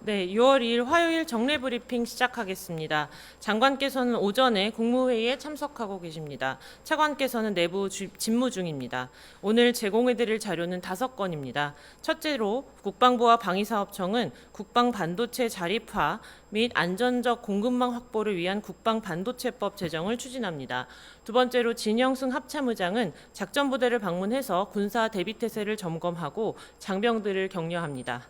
네, 6월 2일 화요일 정례 브리핑 시작하겠습니다. 장관께서는 오전에 국무회의에 참석하고 계십니다. 차관께서는 내부 직무 중입니다. 오늘 제공해드릴 자료는 5건입니다. 첫째로 국방부와 방위사업청은 국방반도체 자립화 및 안전적 공급망 확보를 위한 국방반도체법 제정을 추진합니다. 두 번째로 진영승 합참의장은 작전부대를 방문해서 군사 대비태세를 점검하고 장병들을 격려합니다.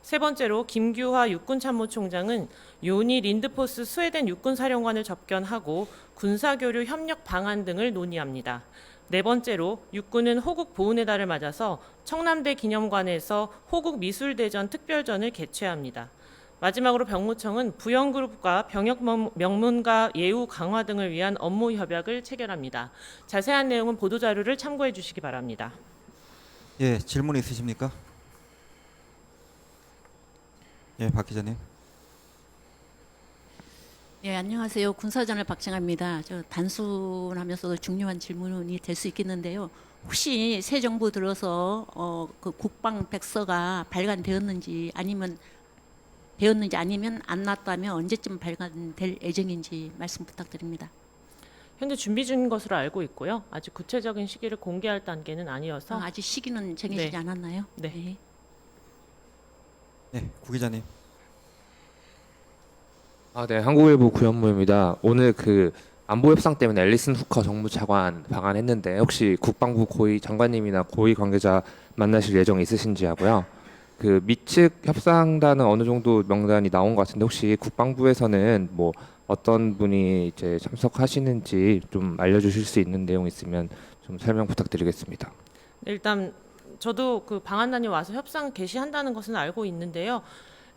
세 번째로 김규화 육군참모총장은 요니 린드포스 스웨덴 육군사령관을 접견하고 군사교류 협력 방안 등을 논의합니다. 네 번째로 육군은 호국 보훈의 달을 맞아서 청남대 기념관에서 호국 미술대전 특별전을 개최합니다. 마지막으로 병무청은 부영그룹과 병역 명문가 예우 강화 등을 위한 업무 협약을 체결합니다. 자세한 내용은 보도자료를 참고해 주시기 바랍니다. 예, 질문 있으십니까? 예, 박 기자님. 예, 안녕하세요. 군사저널 박정아입니다. 저 단순하면서도 중요한 질문이 될 수 있겠는데요. 혹시 새 정부 들어서 그 국방 백서가 발간되었는지 아니면 안 났다면 언제쯤 발간될 예정인지 말씀 부탁드립니다. 현재 준비 중인 것으로 알고 있고요. 아직 구체적인 시기를 공개할 단계는 아니어서 아직 시기는 정해지지 네. 않았나요? 네. 네, 구 기자님. 네, 한국일보 구현무입니다. 오늘 그 안보 협상 때문에 앨리슨 후커 정무차관 방한했는데 혹시 국방부 고위 장관님이나 고위 관계자 만나실 예정 있으신지 하고요. 그 미측 협상단은 어느 정도 명단이 나온 것 같은데 혹시 국방부에서는 뭐 어떤 분이 이제 참석하시는지 좀 알려주실 수 있는 내용 있으면 좀 설명 부탁드리겠습니다. 일단 저도 그 방한단이 와서 협상 개시한다는 것은 알고 있는데요.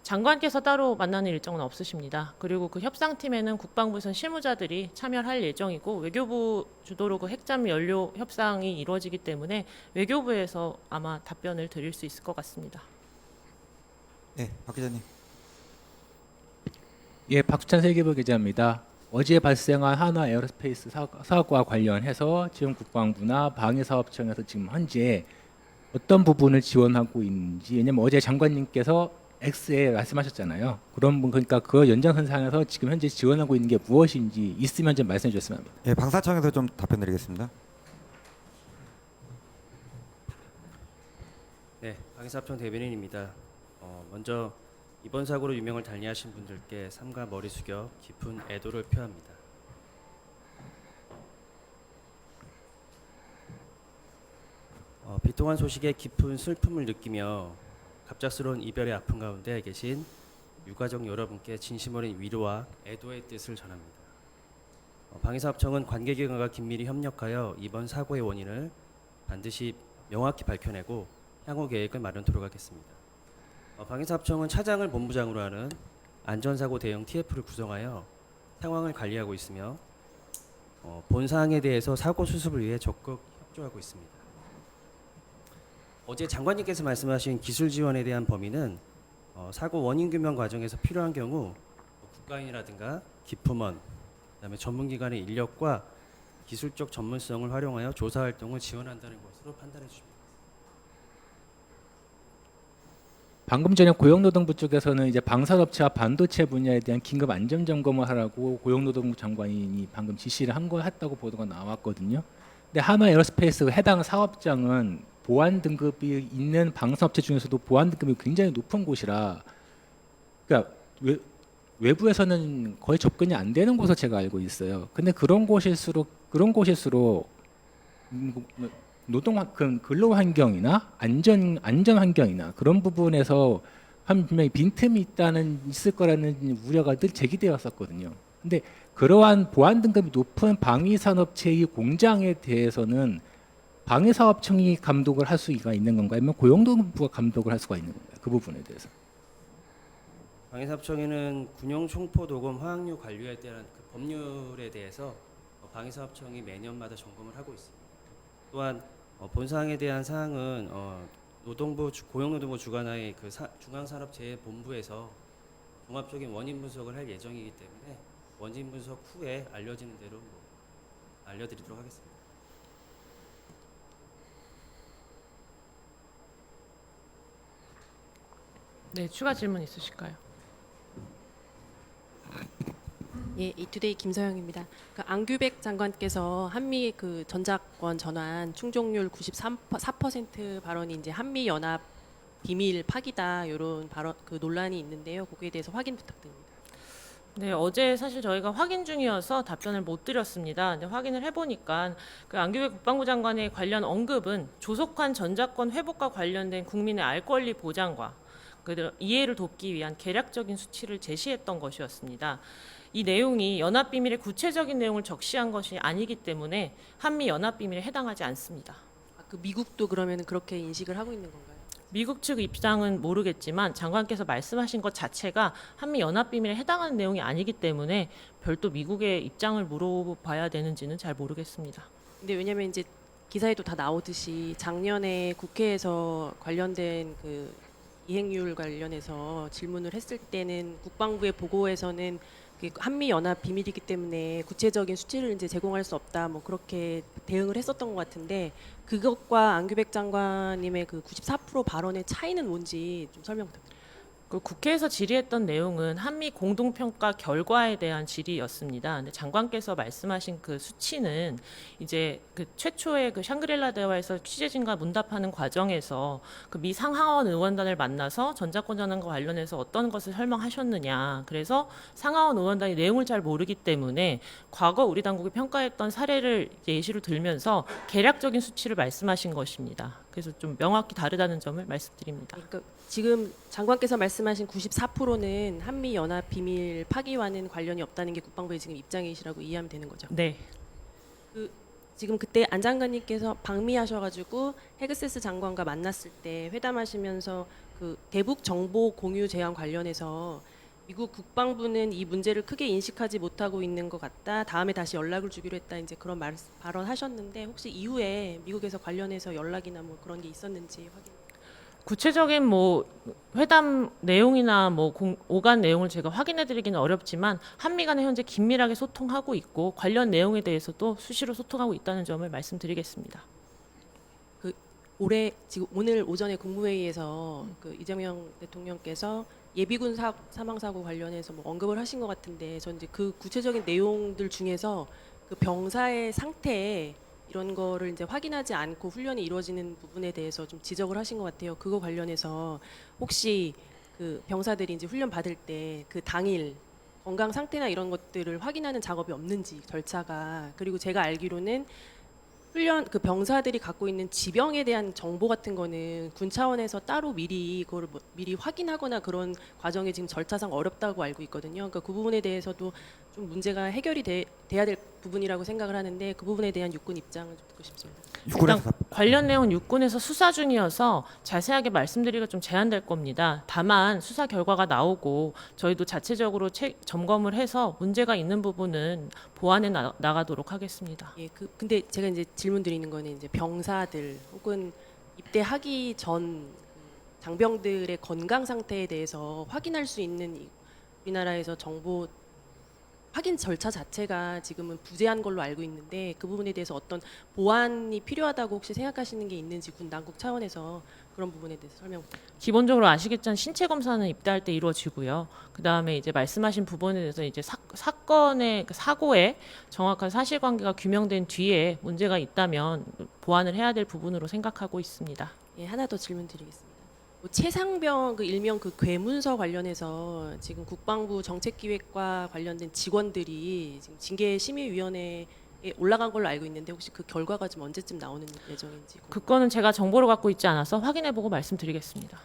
장관께서 따로 만나는 일정은 없으십니다. 그리고 그 협상팀에는 국방부에선 실무자들이 참여할 예정이고 외교부 주도로 그 핵잠 연료 협상이 이루어지기 때문에 외교부에서 아마 답변을 드릴 수 있을 것 같습니다. 네, 박 기자님. 예, 박수찬 세계부 기자입니다. 어제 발생한 하나 에어로스페이스 사고와 관련해서 지금 국방부나 방위사업청에서 지금 현재 어떤 부분을 지원하고 있는지, 왜냐면 어제 장관님께서 X에 말씀하셨잖아요. 그런 분, 그러니까 그 연장선상에서 지금 현재 지원하고 있는 게 무엇인지 있으면 좀 말씀해 주셨으면 합니다. 예, 방사청에서 좀 답변드리겠습니다. 네, 방위사업청 대변인입니다. 먼저 이번 사고로 유명을 달리하신 분들께 삼가 머리 숙여 깊은 애도를 표합니다. 비통한 소식에 깊은 슬픔을 느끼며 갑작스러운 이별의 아픔 가운데 계신 유가족 여러분께 진심 어린 위로와 애도의 뜻을 전합니다. 방위사업청은 관계기관과 긴밀히 협력하여 이번 사고의 원인을 반드시 명확히 밝혀내고 향후 계획을 마련토록 하겠습니다. 방위사업청은 차장을 본부장으로 하는 안전사고 대응 TF를 구성하여 상황을 관리하고 있으며 본 사항에 대해서 사고 수습을 위해 적극 협조하고 있습니다. 어제 장관님께서 말씀하신 기술 지원에 대한 범위는 사고 원인 규명 과정에서 필요한 경우 국가인이라든가 기품원, 그다음에 전문기관의 인력과 기술적 전문성을 활용하여 조사 활동을 지원한다는 것으로 판단해 주십니다. 방금 전에 고용노동부 쪽에서는 이제 방산업체와 반도체 분야에 대한 긴급 안전 점검을 하라고 고용노동부 장관이 방금 지시를 했다고 보도가 나왔거든요. 근데 하나 에어로스페이스 해당 사업장은 보안 등급이 있는 방산업체 중에서도 보안 등급이 굉장히 높은 곳이라, 그러니까 외부에서는 거의 접근이 안 되는 곳으로 제가 알고 있어요. 근데 그런 곳일수록 근로 환경이나 안전 환경이나 그런 부분에서 분명히 빈틈이 있을 거라는 우려가 늘 제기되었었거든요. 근데 그러한 보안 등급이 높은 방위 산업체의 공장에 대해서는 방위사업청이 감독을 할 수가 있는 건가요? 아니면 고용노동부가 감독을 할 수가 있는 건가요? 그 부분에 대해서. 방위사업청에는 군용 총포 도금 화학류 관리에 대한 그 법률에 대해서 방위사업청이 매년마다 점검을 하고 있습니다. 또한 본 사항에 대한 사항은 고용노동부 주관하의 그 중앙산업재해본부에서 종합적인 원인 분석을 할 예정이기 때문에 원인 분석 후에 알려지는 대로 알려드리도록 하겠습니다. 네, 추가 질문 있으실까요? 예, 이투데이 김서영입니다. 안규백 장관께서 한미 그 전작권 전환 충족률 94% 발언이 이제 한미 연합 비밀 파기다 이런 발언 그 논란이 있는데요. 거기에 대해서 확인 부탁드립니다. 네, 어제 사실 저희가 확인 중이어서 답변을 못 드렸습니다. 근데 확인을 해보니까 그 안규백 국방부 장관의 관련 언급은 조속한 전작권 회복과 관련된 국민의 알 권리 보장과 이해를 돕기 위한 계략적인 수치를 제시했던 것이었습니다. 이 내용이 연합비밀의 구체적인 내용을 적시한 것이 아니기 때문에 한미 연합비밀에 해당하지 않습니다. 그 미국도 그러면 그렇게 인식을 하고 있는 건가요? 미국 측 입장은 모르겠지만 장관께서 말씀하신 것 자체가 한미 연합비밀에 해당하는 내용이 아니기 때문에 별도 미국의 입장을 물어봐야 되는지는 잘 모르겠습니다. 근데 왜냐면 이제 기사에도 다 나오듯이 작년에 국회에서 관련된 그 이행률 관련해서 질문을 했을 때는 국방부의 보고에서는 한미 연합 비밀이기 때문에 구체적인 수치를 이제 제공할 수 없다 뭐 그렇게 대응을 했었던 것 같은데 그것과 안규백 장관님의 그 94% 발언의 차이는 뭔지 좀 설명 부탁드립니다. 그 국회에서 질의했던 내용은 한미 공동평가 결과에 대한 질의였습니다. 근데 장관께서 말씀하신 그 수치는 이제 그 최초의 그 샹그릴라 대화에서 취재진과 문답하는 과정에서 그 미 상하원 의원단을 만나서 전작권 전환과 관련해서 어떤 것을 설명하셨느냐. 그래서 상하원 의원단이 내용을 잘 모르기 때문에 과거 우리 당국이 평가했던 사례를 예시로 들면서 계략적인 수치를 말씀하신 것입니다. 그래서 좀 명확히 다르다는 점을 말씀드립니다. 그러니까 지금 장관께서 말씀하신 94%는 한미 연합 비밀 파기와는 관련이 없다는 게 국방부의 지금 입장이시라고 이해하면 되는 거죠. 네. 지금 그때 안 장관님께서 방미하셔가지고 헤그세스 장관과 만났을 때 회담하시면서 그 대북 정보 공유 제한 관련해서 미국 국방부는 이 문제를 크게 인식하지 못하고 있는 것 같다. 다음에 다시 연락을 주기로 했다. 이제 그런 발언하셨는데 혹시 이후에 미국에서 관련해서 연락이나 뭐 그런 게 있었는지 확인. 구체적인 뭐 회담 내용이나 뭐 오간 내용을 제가 확인해드리기는 어렵지만 한미 간에 현재 긴밀하게 소통하고 있고 관련 내용에 대해서도 수시로 소통하고 있다는 점을 말씀드리겠습니다. 올해 지금 오늘 오전에 국무회의에서 그 이재명 대통령께서 예비군 사망 사고 관련해서 뭐 언급을 하신 것 같은데 전 이제 그 구체적인 내용들 중에서 그 병사의 상태 이런 거를 이제 확인하지 않고 훈련이 이루어지는 부분에 대해서 좀 지적을 하신 것 같아요. 그거 관련해서 혹시 그 병사들이 이제 훈련 받을 때 그 당일 건강 상태나 이런 것들을 확인하는 작업이 없는지 절차가 그리고 제가 알기로는 훈련 그 병사들이 갖고 있는 지병에 대한 정보 같은 거는 군 차원에서 따로 미리 그거를 뭐 미리 확인하거나 그런 과정이 지금 절차상 어렵다고 알고 있거든요. 그러니까 그 부분에 대해서도 좀 문제가 해결이 돼야 될 부분이라고 생각을 하는데 그 부분에 대한 육군 입장을 좀 듣고 싶습니다. 육군에서 일단 관련 내용은 육군에서 수사 중이어서 자세하게 말씀드리기가 좀 제한될 겁니다. 다만 수사 결과가 나오고 저희도 자체적으로 점검을 해서 문제가 있는 부분은 보완해 나가도록 하겠습니다. 예, 근데 제가 이제 질문 드리는 거는 이제 병사들 혹은 입대하기 전 장병들의 건강 상태에 대해서 확인할 수 있는 우리나라에서 정보 확인 절차 자체가 지금은 부재한 걸로 알고 있는데 그 부분에 대해서 어떤 보완이 필요하다고 혹시 생각하시는 게 있는지 군 당국 차원에서 그런 부분에 대해서 설명 부탁드립니다. 기본적으로 아시겠지만 신체 검사는 입대할 때 이루어지고요. 그 다음에 이제 말씀하신 부분에 대해서 이제 사건의 그 사고의 정확한 사실관계가 규명된 뒤에 문제가 있다면 보완을 해야 될 부분으로 생각하고 있습니다. 예, 하나 더 질문 드리겠습니다. 최상병 그 일명 그 괴문서 관련해서 지금 국방부 정책기획과 관련된 직원들이 지금 징계심의위원회에 올라간 걸로 알고 있는데 혹시 그 결과가 좀 언제쯤 나오는 예정인지. 그거는 제가 정보를 갖고 있지 않아서 확인해보고 말씀드리겠습니다.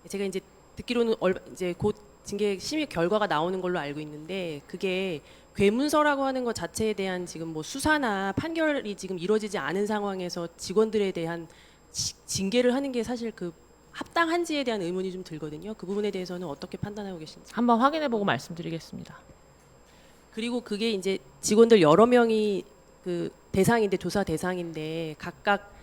제가 이제 듣기로는 이제 곧 징계 심의 결과가 나오는 걸로 알고 있는데 그게 괴문서라고 하는 것 자체에 대한 지금 뭐 수사나 판결이 지금 이루어지지 않은 상황에서 직원들에 대한 징계를 하는 게 사실 그 합당한지에 대한 의문이 좀 들거든요. 그 부분에 대해서는 어떻게 판단하고 계신지. 한번 확인해보고 말씀드리겠습니다. 그리고 그게 이제 직원들 여러 명이 그 대상인데 조사 대상인데 각각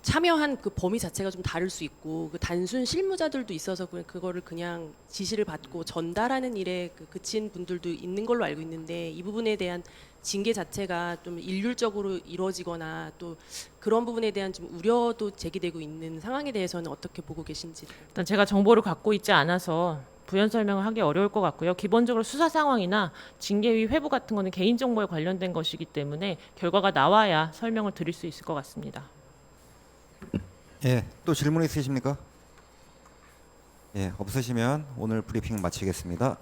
참여한 그 범위 자체가 좀 다를 수 있고 그 단순 실무자들도 있어서 그거를 그냥 지시를 받고 전달하는 일에 그친 분들도 있는 걸로 알고 있는데 이 부분에 대한 징계 자체가 좀 일률적으로 이루어지거나 또 그런 부분에 대한 좀 우려도 제기되고 있는 상황에 대해서는 어떻게 보고 계신지. 일단 제가 정보를 갖고 있지 않아서 부연 설명을 하기 어려울 것 같고요. 기본적으로 수사 상황이나 징계위 회부 같은 거는 개인정보에 관련된 것이기 때문에 결과가 나와야 설명을 드릴 수 있을 것 같습니다. 예, 또 질문 있으십니까? 예, 없으시면 오늘 브리핑 마치겠습니다.